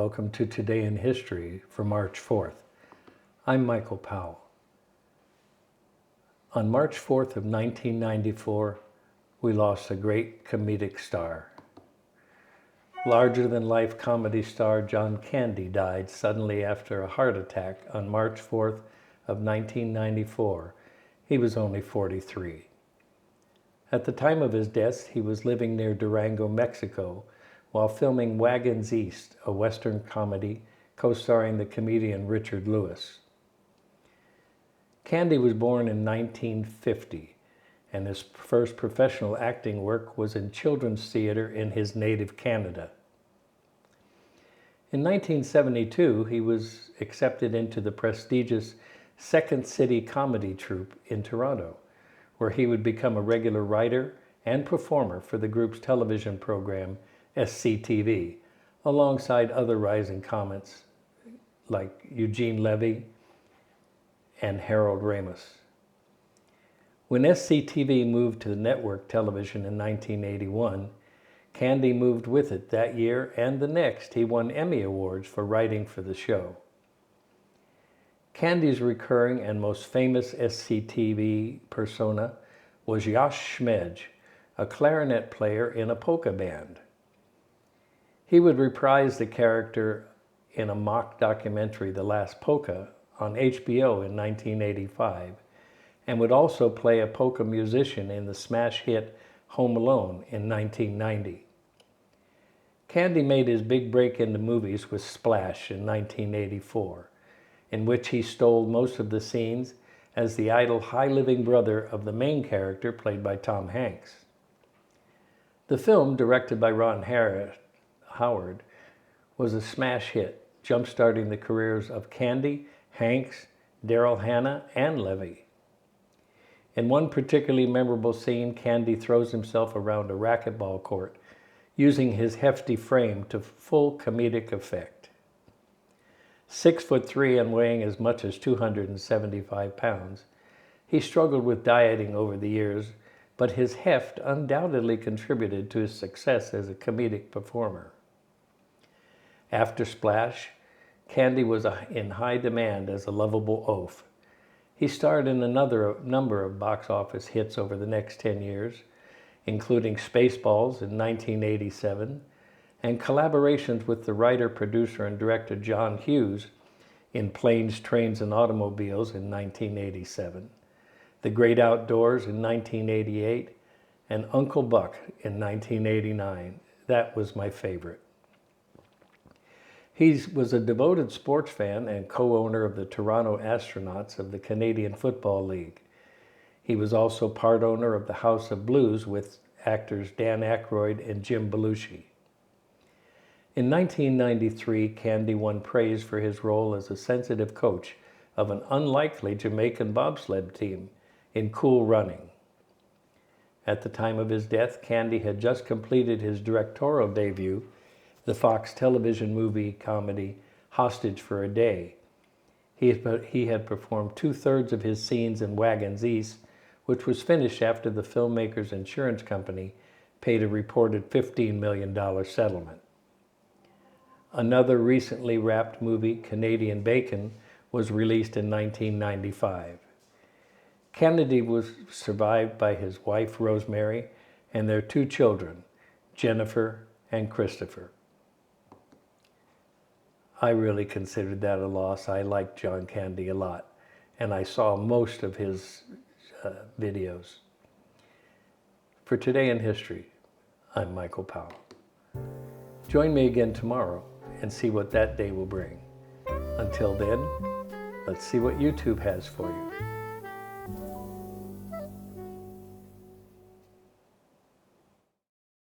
welcome to Today in History for March 4th. I'm Michael Powell. On March 4th of 1994, we lost a great comedic star. Larger-than-life comedy star John Candy died suddenly after a heart attack on March 4th of 1994. He was only 43. At the time of his death, he was living near Durango, Mexico, while filming Wagons East, a Western comedy co-starring the comedian Richard Lewis. Candy was born in 1950, and his first professional acting work was in children's theater in his native Canada. In 1972, he was accepted into the prestigious Second City Comedy Troupe in Toronto, where he would become a regular writer and performer for the group's television program, SCTV, alongside other rising comics like Eugene Levy and Harold Ramis. When SCTV moved to the network television in 1981, Candy moved with it that year, and the next he won Emmy Awards for writing for the show. Candy's recurring and most famous SCTV persona was Yosh Schmedj, a clarinet player in a polka band. He would reprise the character in a mock documentary, The Last Polka, on HBO in 1985, and would also play a polka musician in the smash hit Home Alone in 1990. Candy made his big break into movies with Splash in 1984, in which he stole most of the scenes as the idle high-living brother of the main character played by Tom Hanks. The film, directed by Ron Howard, was a smash hit, jump-starting the careers of Candy, Hanks, Daryl Hannah, and Levy. In one particularly memorable scene, Candy throws himself around a racquetball court, using his hefty frame to full comedic effect. 6'3" and weighing as much as 275 pounds, he struggled with dieting over the years, but his heft undoubtedly contributed to his success as a comedic performer. After Splash, Candy was in high demand as a lovable oaf. He starred in another number of box office hits over the next 10 years, including Spaceballs in 1987, and collaborations with the writer, producer, and director John Hughes in Planes, Trains, and Automobiles in 1987, The Great Outdoors in 1988, and Uncle Buck in 1989. That was my favorite. He was a devoted sports fan and co-owner of the Toronto Astronauts of the Canadian Football League. He was also part owner of the House of Blues with actors Dan Aykroyd and Jim Belushi. In 1993, Candy won praise for his role as a sensitive coach of an unlikely Jamaican bobsled team in Cool Running. At the time of his death, Candy had just completed his directorial debut, the Fox television movie comedy Hostage for a Day. He had performed 2/3 of his scenes in Wagons East, which was finished after the filmmaker's insurance company paid a reported $15 million settlement. Another recently wrapped movie, Canadian Bacon, was released in 1995. Kennedy was survived by his wife, Rosemary, and their 2 children, Jennifer and Christopher. I really considered that a loss. I liked John Candy a lot, and I saw most of his videos. For Today in History, I'm Michael Powell. Join me again tomorrow and see what that day will bring. Until then, let's see what YouTube has for you.